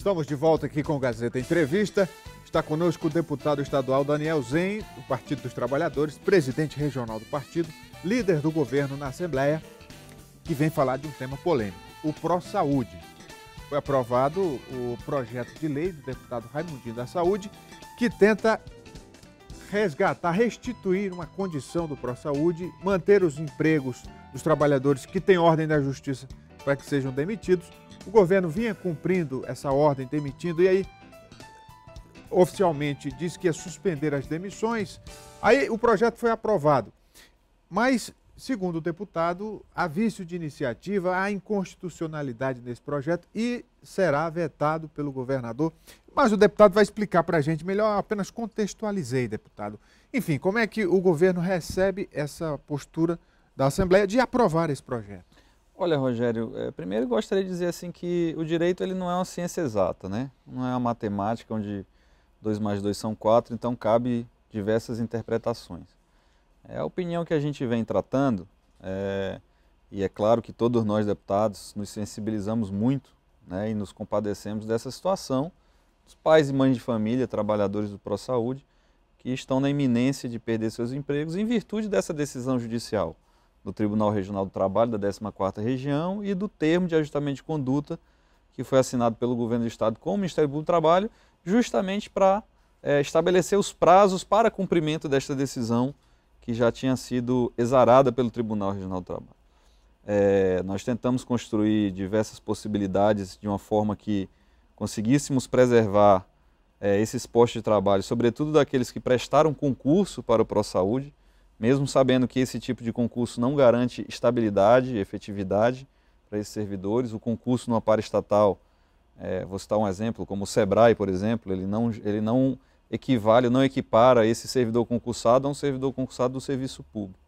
Estamos de volta aqui com o Gazeta Entrevista. Está conosco o deputado estadual Daniel Zen, do Partido dos Trabalhadores, presidente regional do partido, líder do governo na Assembleia, que vem falar de um tema polêmico, o Pró-Saúde. Foi aprovado o projeto de lei do deputado Raimundinho da Saúde, que tenta resgatar, restituir uma condição do Pró-Saúde, manter os empregos dos trabalhadores que têm ordem da Justiça para que sejam demitidos. O governo vinha cumprindo essa ordem, demitindo, e aí oficialmente disse que ia suspender as demissões. Aí o projeto foi aprovado. Mas, segundo o deputado, há vício de iniciativa, há inconstitucionalidade nesse projeto e será vetado pelo governador. Mas o deputado vai explicar para a gente melhor, apenas contextualizei, deputado. Enfim, como é que o governo recebe essa postura da Assembleia de aprovar esse projeto? Olha, Rogério, primeiro eu gostaria de dizer assim que o direito ele não é uma ciência exata, né? Não é uma matemática onde 2 mais 2 são 4, então cabe diversas interpretações. É a opinião que a gente vem tratando, e é claro que todos nós deputados nos sensibilizamos muito, né, e nos compadecemos dessa situação, dos pais e mães de família, trabalhadores do Pró-Saúde, que estão na iminência de perder seus empregos em virtude dessa decisão judicial do Tribunal Regional do Trabalho da 14ª Região e do termo de ajustamento de conduta que foi assinado pelo Governo do Estado com o Ministério Público do Trabalho, justamente para estabelecer os prazos para cumprimento desta decisão que já tinha sido exarada pelo Tribunal Regional do Trabalho. Nós tentamos construir diversas possibilidades de uma forma que conseguíssemos preservar esses postos de trabalho, sobretudo daqueles que prestaram concurso para o Pró-Saúde, mesmo sabendo que esse tipo de concurso não garante estabilidade e efetividade para esses servidores. O concurso numa paraestatal, vou citar um exemplo, como o SEBRAE, por exemplo, ele não equivale, não equipara esse servidor concursado a um servidor concursado do serviço público.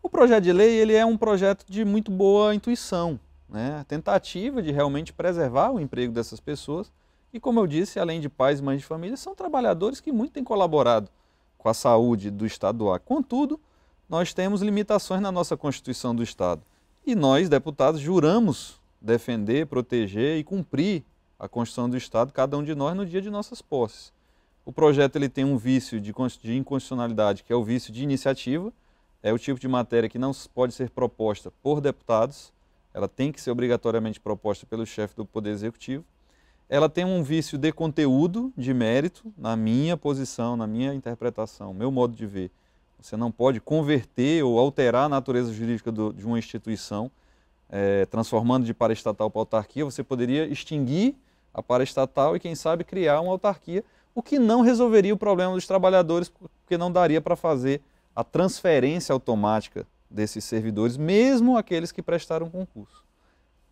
O projeto de lei ele é um projeto de muito boa intuição, né? A tentativa de realmente preservar o emprego dessas pessoas e, como eu disse, além de pais e mães de família, são trabalhadores que muito têm colaborado com a saúde do Estado do Acre. Contudo, nós temos limitações na nossa Constituição do Estado. E nós, deputados, juramos defender, proteger e cumprir a Constituição do Estado, cada um de nós, no dia de nossas posses. O projeto ele tem um vício de inconstitucionalidade, que é o vício de iniciativa. É o tipo de matéria que não pode ser proposta por deputados, ela tem que ser obrigatoriamente proposta pelo chefe do Poder Executivo. Ela tem um vício de conteúdo, de mérito, na minha posição, na minha interpretação, meu modo de ver. Você não pode converter ou alterar a natureza jurídica de uma instituição, transformando de paraestatal para autarquia. Você poderia extinguir a paraestatal e, quem sabe, criar uma autarquia, o que não resolveria o problema dos trabalhadores, porque não daria para fazer a transferência automática desses servidores, mesmo aqueles que prestaram concurso.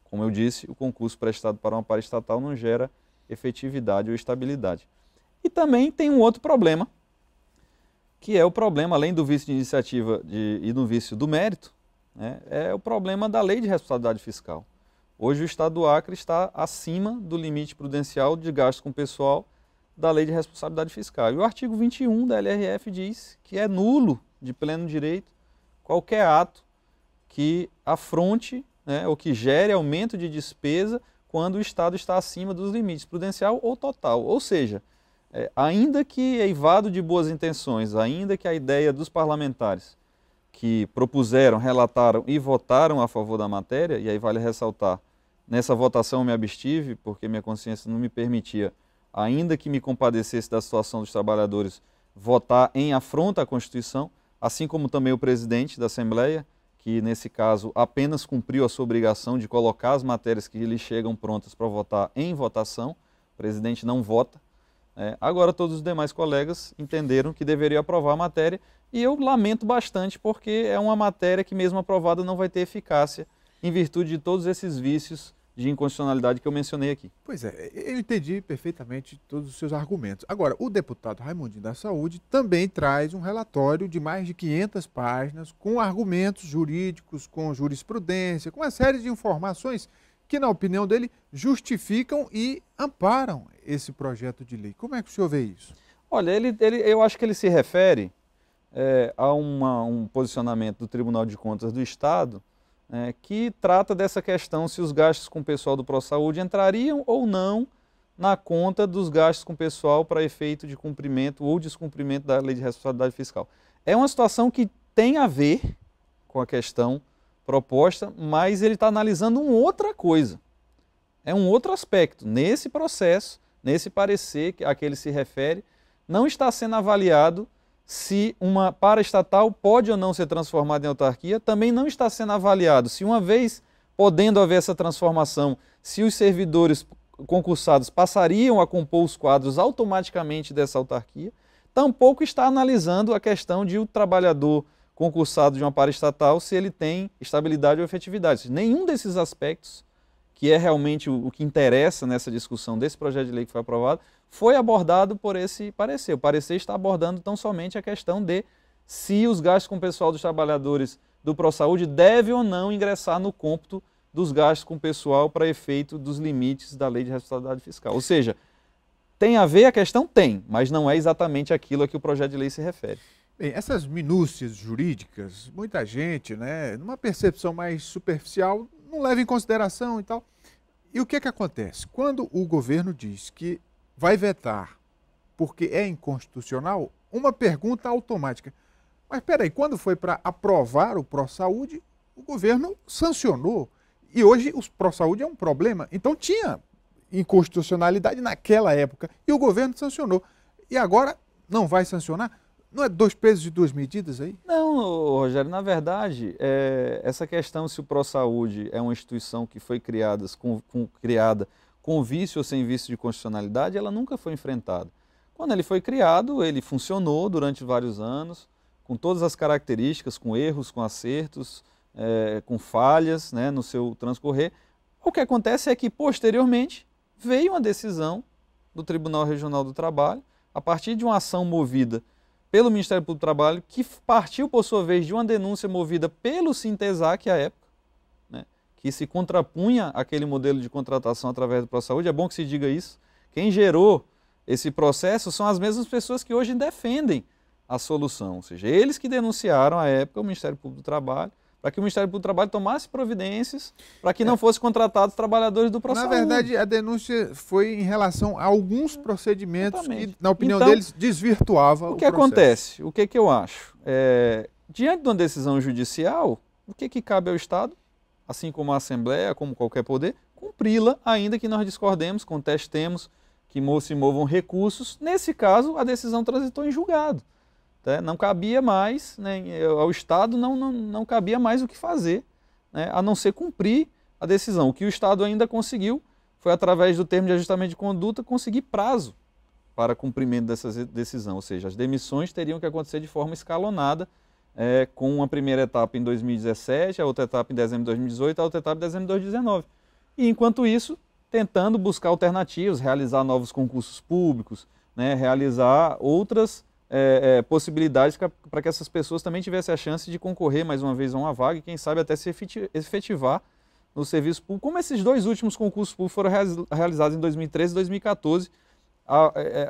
Como eu disse, o concurso prestado para uma paraestatal não gera efetividade ou estabilidade. E também tem um outro problema, que é o problema, além do vício de iniciativa e do vício do mérito, né, é o problema da lei de responsabilidade fiscal. Hoje o Estado do Acre está acima do limite prudencial de gasto com pessoal da lei de responsabilidade fiscal. E o artigo 21 da LRF diz que é nulo de pleno direito qualquer ato que afronte, né, ou que gere aumento de despesa quando o Estado está acima dos limites prudencial ou total. Ou seja, ainda que eivado de boas intenções, ainda que a ideia dos parlamentares que propuseram, relataram e votaram a favor da matéria, e aí vale ressaltar, nessa votação eu me abstive porque minha consciência não me permitia, ainda que me compadecesse da situação dos trabalhadores, votar em afronta à Constituição, assim como também o presidente da Assembleia, que nesse caso apenas cumpriu a sua obrigação de colocar as matérias que lhe chegam prontas para votar em votação. O presidente não vota. Agora todos os demais colegas entenderam que deveriam aprovar a matéria e eu lamento bastante porque é uma matéria que mesmo aprovada não vai ter eficácia em virtude de todos esses vícios de inconstitucionalidade que eu mencionei aqui. Pois é, eu entendi perfeitamente todos os seus argumentos. Agora, o deputado Raimundinho da Saúde também traz um relatório de mais de 500 páginas com argumentos jurídicos, com jurisprudência, com uma série de informações que, na opinião dele, justificam e amparam esse projeto de lei. Como é que o senhor vê isso? Olha, eu acho que ele se refere a um posicionamento do Tribunal de Contas do Estado que trata dessa questão se os gastos com o pessoal do Pró-Saúde entrariam ou não na conta dos gastos com pessoal para efeito de cumprimento ou descumprimento da lei de responsabilidade fiscal. É uma situação que tem a ver com a questão proposta, mas ele está analisando uma outra coisa. É um outro aspecto. Nesse processo, nesse parecer a que ele se refere, não está sendo avaliado se uma paraestatal pode ou não ser transformada em autarquia, também não está sendo avaliado se, uma vez podendo haver essa transformação, se os servidores concursados passariam a compor os quadros automaticamente dessa autarquia, tampouco está analisando a questão de o trabalhador concursado de uma paraestatal se ele tem estabilidade ou efetividade. Nenhum desses aspectos, que é realmente o que interessa nessa discussão desse projeto de lei que foi aprovado, foi abordado por esse parecer. O parecer está abordando tão somente a questão de se os gastos com o pessoal dos trabalhadores do ProSaúde devem ou não ingressar no cômputo dos gastos com o pessoal para efeito dos limites da lei de responsabilidade fiscal. Ou seja, tem a ver a questão? Tem, mas não é exatamente aquilo a que o projeto de lei se refere. Bem, essas minúcias jurídicas, muita gente, né, numa percepção mais superficial, não leva em consideração e tal. E o que que acontece? Quando o governo diz que vai vetar porque é inconstitucional, uma pergunta automática. Mas peraí, quando foi para aprovar o ProSaúde, o governo sancionou. E hoje o ProSaúde é um problema. Então tinha inconstitucionalidade naquela época e o governo sancionou. E agora não vai sancionar? Não é 2 pesos e 2 medidas aí? Não, Rogério, na verdade, essa questão se o ProSaúde é uma instituição que foi criada com vício ou sem vício de constitucionalidade, ela nunca foi enfrentada. Quando ele foi criado, ele funcionou durante vários anos, com todas as características, com erros, com acertos, com falhas, né, no seu transcorrer. O que acontece é que, posteriormente, veio uma decisão do Tribunal Regional do Trabalho, a partir de uma ação movida pelo Ministério Público do Trabalho, que partiu, por sua vez, de uma denúncia movida pelo Sintesac à época, né, que se contrapunha àquele modelo de contratação através do ProSaúde. É bom que se diga isso. Quem gerou esse processo são as mesmas pessoas que hoje defendem a solução, ou seja, eles que denunciaram à época o Ministério Público do Trabalho, para que o Ministério Público do Trabalho tomasse providências para que não fossem contratados trabalhadores do ProSaúde. Na verdade, a denúncia foi em relação a alguns procedimentos Exatamente. que, na opinião Então, deles, desvirtuava o que processo. Acontece? O que eu acho? Diante de uma decisão judicial, o que cabe ao Estado, assim como a Assembleia, como qualquer poder, cumpri-la, ainda que nós discordemos, contestemos, que se movam recursos. Nesse caso, a decisão transitou em julgado. Não cabia mais, né, ao Estado não cabia mais o que fazer, né, a não ser cumprir a decisão. O que o Estado ainda conseguiu foi, através do termo de ajustamento de conduta, conseguir prazo para cumprimento dessa decisão. Ou seja, as demissões teriam que acontecer de forma escalonada, com uma primeira etapa em 2017, a outra etapa em dezembro de 2018, a outra etapa em dezembro de 2019. E, enquanto isso, tentando buscar alternativas, realizar novos concursos públicos, né, realizar outras possibilidades para que essas pessoas também tivessem a chance de concorrer mais uma vez a uma vaga e, quem sabe, até se efetivar no serviço público, como esses 2 últimos concursos públicos foram realizados em 2013 e 2014,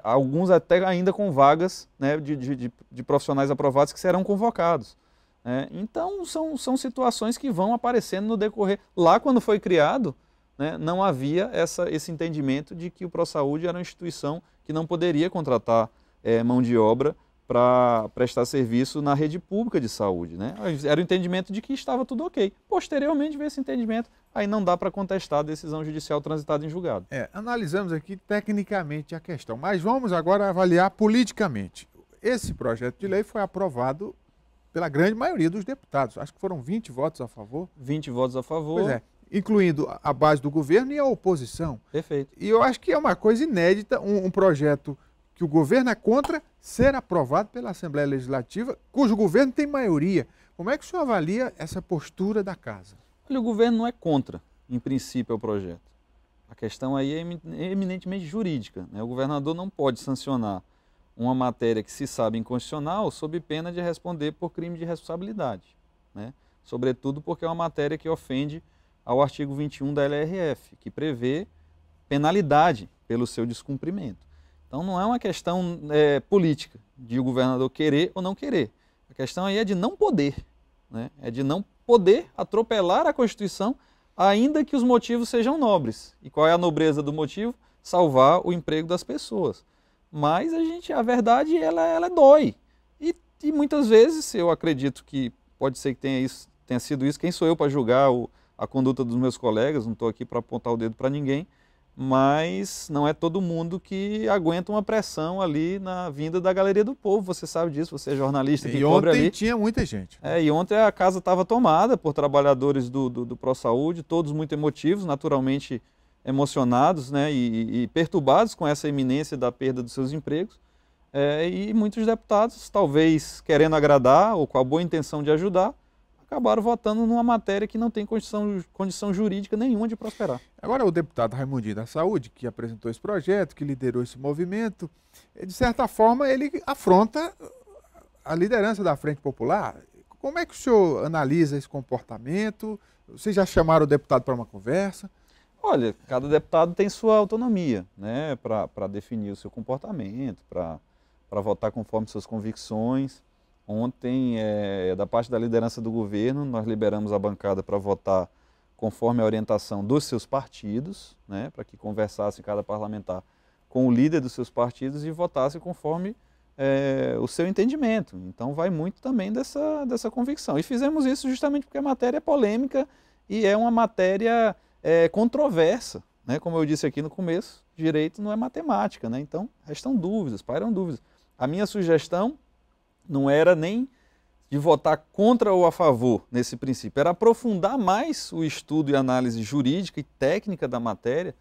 alguns até ainda com vagas, né, de profissionais aprovados que serão convocados. Então, são situações que vão aparecendo no decorrer. Lá, quando foi criado, né, não havia esse entendimento de que o ProSaúde era uma instituição que não poderia contratar mão de obra para prestar serviço na rede pública de saúde, né? Era o entendimento de que estava tudo ok. Posteriormente veio esse entendimento, aí não dá para contestar a decisão judicial transitada em julgado. Analisamos aqui tecnicamente a questão, mas vamos agora avaliar politicamente. Esse projeto de lei foi aprovado pela grande maioria dos deputados, acho que foram 20 votos a favor. 20 votos a favor. Pois é, incluindo a base do governo e a oposição. Perfeito. E eu acho que é uma coisa inédita, um projeto que o governo é contra ser aprovado pela Assembleia Legislativa, cujo governo tem maioria. Como é que o senhor avalia essa postura da casa? Olha, o governo não é contra, em princípio, o projeto. A questão aí é eminentemente jurídica, né? O governador não pode sancionar uma matéria que se sabe inconstitucional sob pena de responder por crime de responsabilidade, né? Sobretudo porque é uma matéria que ofende ao artigo 21 da LRF, que prevê penalidade pelo seu descumprimento. Então não é uma questão política, de o governador querer ou não querer. A questão aí é de não poder, né? É de não poder atropelar a Constituição, ainda que os motivos sejam nobres. E qual é a nobreza do motivo? salvar o emprego das pessoas. Mas a verdade, ela dói. E muitas vezes, eu acredito que pode ser que tenha sido isso. Quem sou eu para julgar a conduta dos meus colegas? Não estou aqui para apontar o dedo para ninguém. Mas não é todo mundo que aguenta uma pressão ali na vinda da Galeria do Povo. Você sabe disso, você é jornalista que cobre ali. E ontem tinha muita gente. E ontem a casa estava tomada por trabalhadores do ProSaúde, todos muito emotivos, naturalmente emocionados, né, e perturbados com essa iminência da perda dos seus empregos. E muitos deputados, talvez querendo agradar ou com a boa intenção de ajudar, acabaram votando numa matéria que não tem condição jurídica nenhuma de prosperar. Agora, o deputado Raimundinho da Saúde, que apresentou esse projeto, que liderou esse movimento, de certa forma ele afronta a liderança da Frente Popular. Como é que o senhor analisa esse comportamento? Vocês já chamaram o deputado para uma conversa? Olha, cada deputado tem sua autonomia, né, para definir o seu comportamento, para votar conforme suas convicções. Ontem, da parte da liderança do governo, nós liberamos a bancada para votar conforme a orientação dos seus partidos, né, para que conversasse cada parlamentar com o líder dos seus partidos e votasse conforme o seu entendimento. Então vai muito também dessa convicção. E fizemos isso justamente porque a matéria é polêmica e é uma matéria controversa, né? Como eu disse aqui no começo, direito não é matemática, né? Então restam dúvidas, pairam dúvidas. A minha sugestão não era nem de votar contra ou a favor nesse princípio, era aprofundar mais o estudo e análise jurídica e técnica da matéria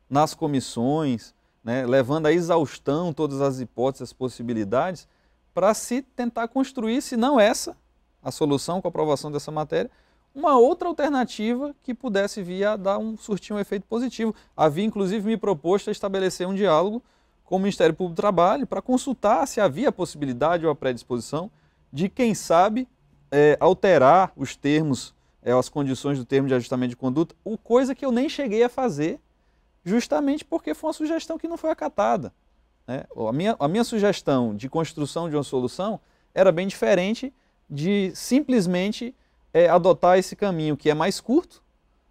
nas comissões, né, levando à exaustão todas as hipóteses, as possibilidades, para se tentar construir, se não essa, a solução com a aprovação dessa matéria, uma outra alternativa que pudesse vir a surtir um efeito positivo. Havia, inclusive, me proposto a estabelecer um diálogo com o Ministério Público do Trabalho para consultar se havia a possibilidade ou a predisposição de, quem sabe, alterar os termos, as condições do termo de ajustamento de conduta, coisa que eu nem cheguei a fazer, justamente porque foi uma sugestão que não foi acatada, né? A minha sugestão de construção de uma solução era bem diferente de simplesmente adotar esse caminho que é mais curto,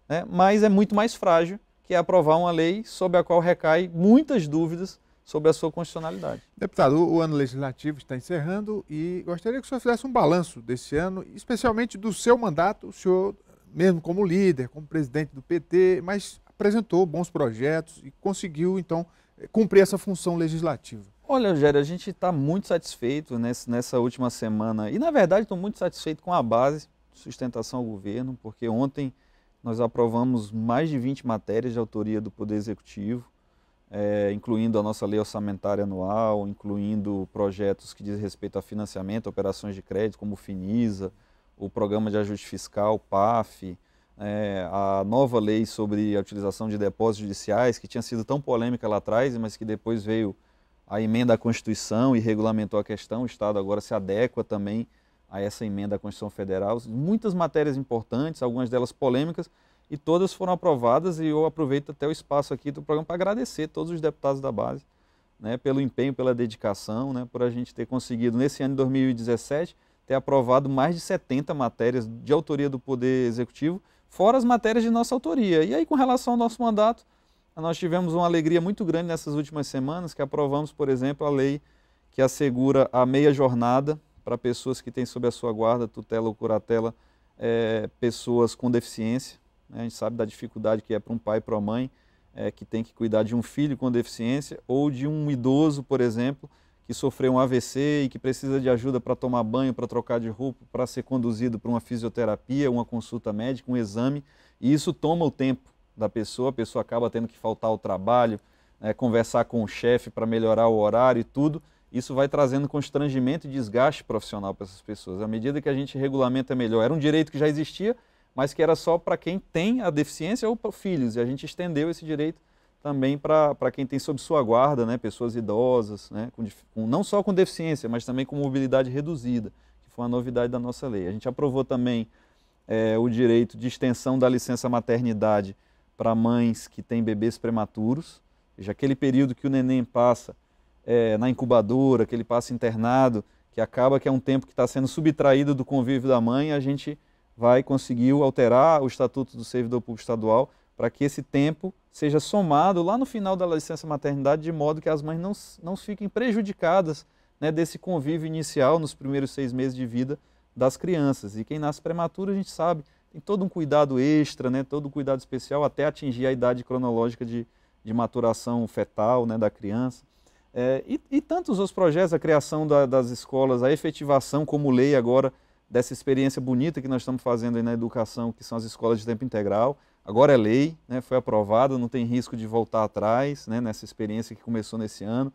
né, mas é muito mais frágil, que é aprovar uma lei sobre a qual recai muitas dúvidas sobre a sua constitucionalidade. Deputado, o ano legislativo está encerrando e gostaria que o senhor fizesse um balanço desse ano, especialmente do seu mandato. O senhor, mesmo como líder, como presidente do PT, mas apresentou bons projetos e conseguiu, então, cumprir essa função legislativa. Olha, Rogério, a gente está muito satisfeito nessa última semana e, na verdade, estou muito satisfeito com a base de sustentação ao governo, porque ontem nós aprovamos mais de 20 matérias de autoria do Poder Executivo, incluindo a nossa lei orçamentária anual, incluindo projetos que dizem respeito a financiamento, operações de crédito, como o Finisa, o Programa de Ajuste Fiscal, o PAF, a nova lei sobre a utilização de depósitos judiciais, que tinha sido tão polêmica lá atrás, mas que depois veio a emenda à Constituição e regulamentou a questão. O Estado agora se adequa também a essa emenda à Constituição Federal. Muitas matérias importantes, algumas delas polêmicas, e todas foram aprovadas, e eu aproveito até o espaço aqui do programa para agradecer todos os deputados da base, né, pelo empenho, pela dedicação, né, por a gente ter conseguido, nesse ano de 2017, ter aprovado mais de 70 matérias de autoria do Poder Executivo, fora as matérias de nossa autoria. E aí, com relação ao nosso mandato, nós tivemos uma alegria muito grande nessas últimas semanas, que aprovamos, por exemplo, a lei que assegura a meia jornada para pessoas que têm sob a sua guarda, tutela ou curatela, pessoas com deficiência. A gente sabe da dificuldade que é para um pai e para uma mãe que tem que cuidar de um filho com deficiência ou de um idoso, por exemplo, que sofreu um AVC e que precisa de ajuda para tomar banho, para trocar de roupa, para ser conduzido para uma fisioterapia, uma consulta médica, um exame, e isso toma o tempo da pessoa, a pessoa acaba tendo que faltar ao trabalho, conversar com o chefe para melhorar o horário e tudo. Isso vai trazendo constrangimento e desgaste profissional para essas pessoas. À medida que a gente regulamenta melhor, era um direito que já existia, mas que era só para quem tem a deficiência ou para filhos, e a gente estendeu esse direito também para quem tem sob sua guarda, né, pessoas idosas, né, não só com deficiência, mas também com mobilidade reduzida, que foi uma novidade da nossa lei. A gente aprovou também o direito de extensão da licença maternidade para mães que têm bebês prematuros, ou seja, aquele período que o neném passa na incubadora, que ele passa internado, que acaba que é um tempo que está sendo subtraído do convívio da mãe, a gente vai conseguir alterar o Estatuto do Servidor Público Estadual para que esse tempo seja somado lá no final da licença maternidade, de modo que as mães não fiquem prejudicadas, né, desse convívio inicial nos primeiros 6 meses de vida das crianças. E quem nasce prematuro, a gente sabe, tem todo um cuidado extra, né, todo um cuidado especial até atingir a idade cronológica de maturação fetal, né, da criança. E tantos outros projetos, a criação das escolas, a efetivação como lei agora dessa experiência bonita que nós estamos fazendo aí na educação, que são as escolas de tempo integral. Agora é lei, né, foi aprovada, não tem risco de voltar atrás, né, nessa experiência que começou nesse ano.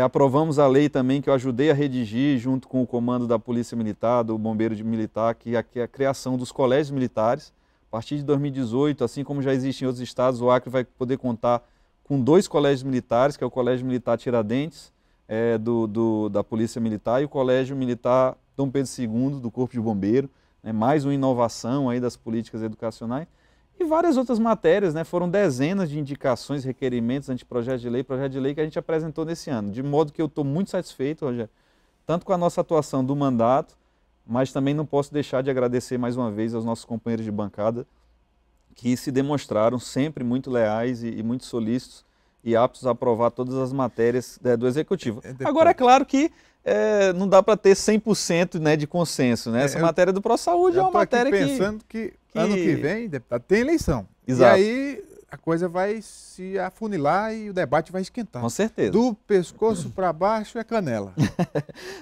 Aprovamos a lei também que eu ajudei a redigir junto com o comando da Polícia Militar, do Bombeiro Militar, que é a criação dos colégios militares. A partir de 2018, assim como já existe em outros estados, o Acre vai poder contar com 2 colégios militares, que é o Colégio Militar Tiradentes, da Polícia Militar, e o Colégio Militar Dom Pedro II, do Corpo de Bombeiro, né, mais uma inovação aí das políticas educacionais. E várias outras matérias, né, foram dezenas de indicações, requerimentos, anteprojeto de lei que a gente apresentou nesse ano. De modo que eu estou muito satisfeito, Rogério, tanto com a nossa atuação do mandato, mas também não posso deixar de agradecer mais uma vez aos nossos companheiros de bancada, que se demonstraram sempre muito leais e muito solícitos e aptos a aprovar todas as matérias do Executivo. Agora, é claro que não dá para ter 100%, né, de consenso, né? Essa matéria do ProSaúde é uma matéria que... pensando que ano que vem, deputado, tem eleição. Exato. E aí a coisa vai se afunilar e o debate vai esquentar. Com certeza. Do pescoço para baixo é canela.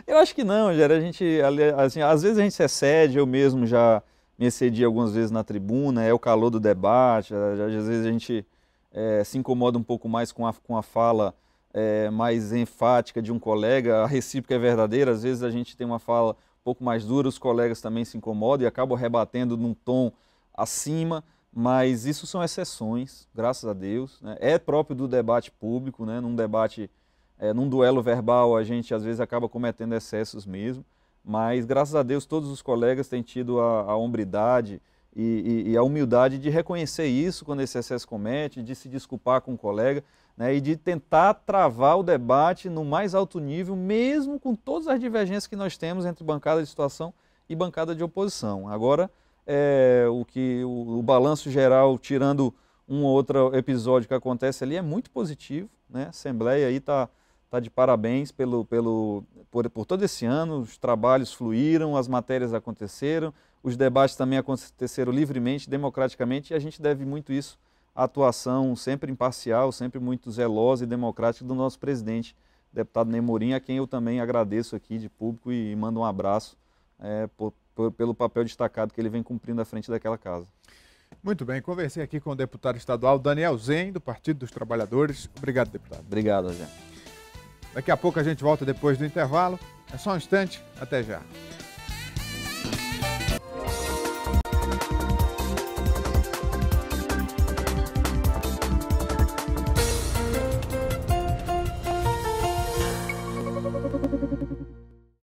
Eu acho que não, Jair. Assim, às vezes a gente se excede, eu mesmo já me excedi algumas vezes na tribuna, é o calor do debate, às vezes a gente se incomoda um pouco mais com a fala mais enfática de um colega, a recíproca é verdadeira, às vezes a gente tem uma fala um pouco mais dura, os colegas também se incomodam e acabam rebatendo num tom acima, mas isso são exceções, graças a Deus, né? É próprio do debate público, né? Num debate, num duelo verbal, a gente às vezes acaba cometendo excessos mesmo, mas graças a Deus todos os colegas têm tido a hombridade e a humildade de reconhecer isso quando esse excesso comete, de se desculpar com o colega, né, e de tentar travar o debate no mais alto nível, mesmo com todas as divergências que nós temos entre bancada de situação e bancada de oposição. Agora, o balanço geral, tirando um ou outro episódio que acontece ali, é muito positivo, né? A Assembleia aí está de parabéns por todo esse ano, os trabalhos fluíram, as matérias aconteceram, os debates também aconteceram livremente, democraticamente, e a gente deve muito isso à atuação sempre imparcial, sempre muito zelosa e democrática do nosso presidente, deputado Ney Morim, a quem eu também agradeço aqui de público e mando um abraço pelo papel destacado que ele vem cumprindo à frente daquela casa. Muito bem, conversei aqui com o deputado estadual Daniel Zen, do Partido dos Trabalhadores. Obrigado, deputado. Obrigado, Rogério. Daqui a pouco a gente volta depois do intervalo. É só um instante, até já.